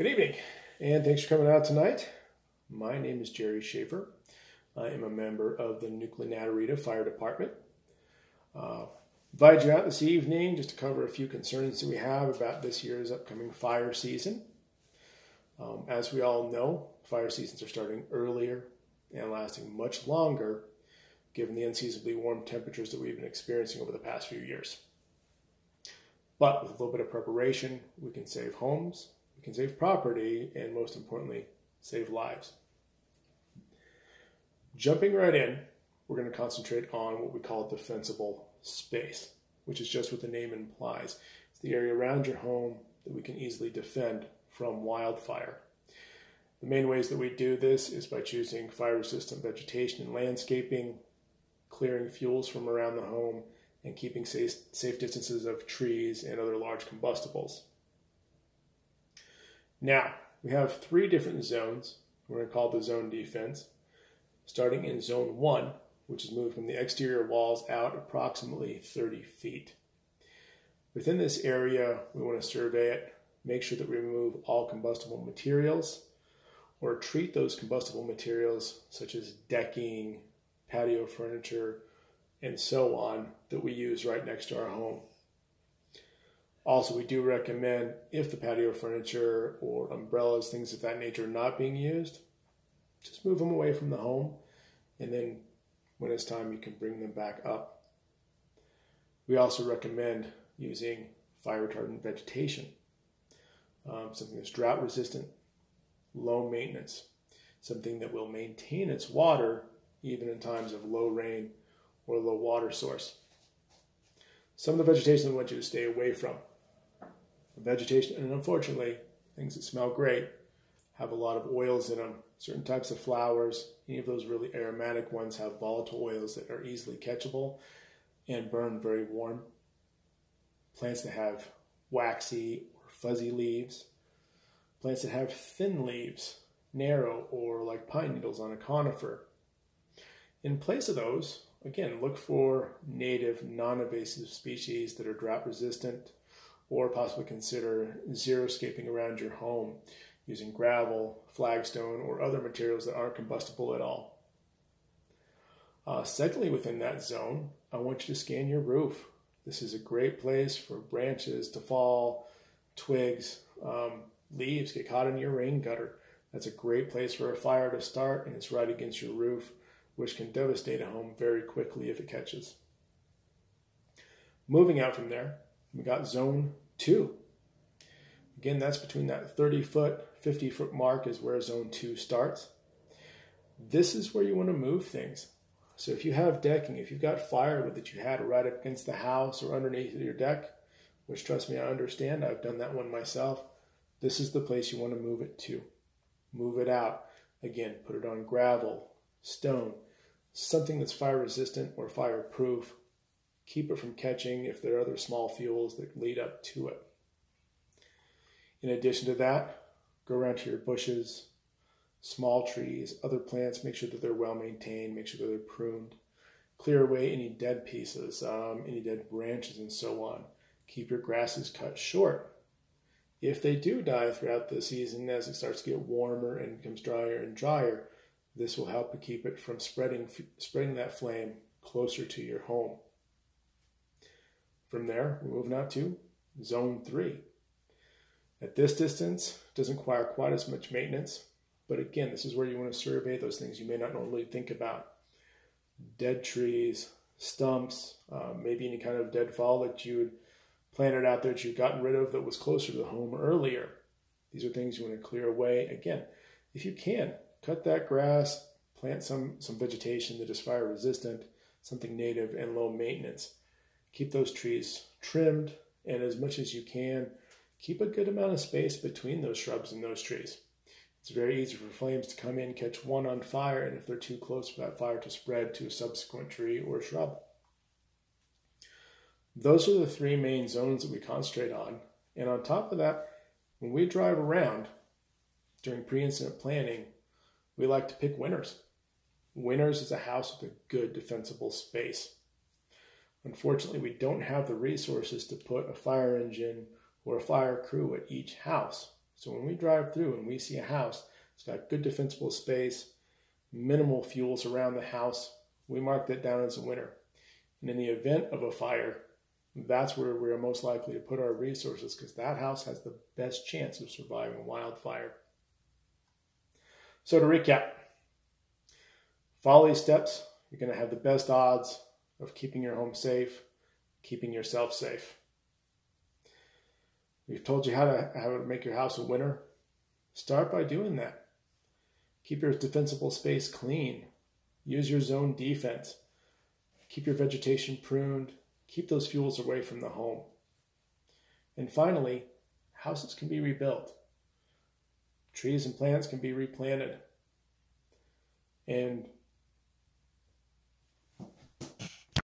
Good evening, and thanks for coming out tonight. My name is Jerry Schaefer. I am a member of the Nuclear Fire Department. Invite you out this evening just to cover a few concerns that we have about this year's upcoming fire season. As we all know, fire seasons are starting earlier and lasting much longer given the unseasonably warm temperatures that we've been experiencing over the past few years. But with a little bit of preparation, we can save homes, we can save property, and most importantly, save lives. Jumping right in, we're going to concentrate on what we call defensible space, which is just what the name implies. It's the area around your home that we can easily defend from wildfire. The main ways that we do this is by choosing fire-resistant vegetation and landscaping, clearing fuels from around the home, and keeping safe distances of trees and other large combustibles. Now, we have 3 different zones we're going to call the zone defense, starting in zone 1, which is moved from the exterior walls out approximately 30 feet. Within this area, we want to survey it, make sure that we remove all combustible materials, or treat those combustible materials such as decking, patio furniture, and so on that we use right next to our home. Also, we do recommend if the patio furniture or umbrellas, things of that nature are not being used, just move them away from the home, and then when it's time, you can bring them back up. We also recommend using fire retardant vegetation, something that's drought resistant, low maintenance, something that will maintain its water even in times of low rain or low water source. Some of the vegetation I want you to stay away from. Vegetation, and unfortunately, things that smell great have a lot of oils in them. Certain types of flowers, any of those really aromatic ones, have volatile oils that are easily catchable and burn very warm. Plants that have waxy or fuzzy leaves. Plants that have thin leaves, narrow or like pine needles on a conifer. In place of those, again, look for native, non-invasive species that are drought resistant, or possibly consider xeriscaping around your home using gravel, flagstone, or other materials that aren't combustible at all. Secondly, within that zone, I want you to scan your roof. This is a great place for branches to fall, twigs, leaves get caught in your rain gutter. That's a great place for a fire to start, and it's right against your roof, which can devastate a home very quickly if it catches. Moving out from there, we got zone 2. Again, that's between that 30-foot, 50-foot mark is where zone 2 starts. This is where you want to move things. So if you have decking, if you've got firewood that you had right up against the house or underneath your deck, which trust me, I understand, I've done that one myself, this is the place you want to move it to. Move it out. Again, put it on gravel, stone, something that's fire resistant or fireproof. Keep it from catching if there are other small fuels that lead up to it. In addition to that, go around to your bushes, small trees, other plants, make sure that they're well maintained, make sure that they're pruned. Clear away any dead pieces, any dead branches and so on. Keep your grasses cut short. If they do die throughout the season as it starts to get warmer and becomes drier and drier, this will help to keep it from spreading that flame closer to your home. From there, we're moving out to zone 3. At this distance, it doesn't require quite as much maintenance, but again, this is where you want to survey those things you may not normally think about. Dead trees, stumps, maybe any kind of deadfall that you had planted out there that you'd gotten rid of that was closer to the home earlier. These are things you want to clear away. Again, if you can, cut that grass, plant some vegetation that is fire resistant, something native and low maintenance. Keep those trees trimmed, and as much as you can, keep a good amount of space between those shrubs and those trees. It's very easy for flames to come in, catch one on fire, and if they're too close for that fire to spread to a subsequent tree or shrub. Those are the 3 main zones that we concentrate on. And on top of that, when we drive around during pre-incident planning, we like to pick winners. Winners is a house with a good defensible space. Unfortunately, we don't have the resources to put a fire engine or a fire crew at each house. So when we drive through and we see a house, it's got good defensible space, minimal fuels around the house, we mark that down as a winner. And in the event of a fire, that's where we're most likely to put our resources, because that house has the best chance of surviving wildfire. So to recap, follow these steps. You're going to have the best odds of keeping your home safe, keeping yourself safe. We've told you how to make your house a winner. Start by doing that. Keep your defensible space clean. Use your zone defense. Keep your vegetation pruned. Keep those fuels away from the home. And finally, houses can be rebuilt. Trees and plants can be replanted. And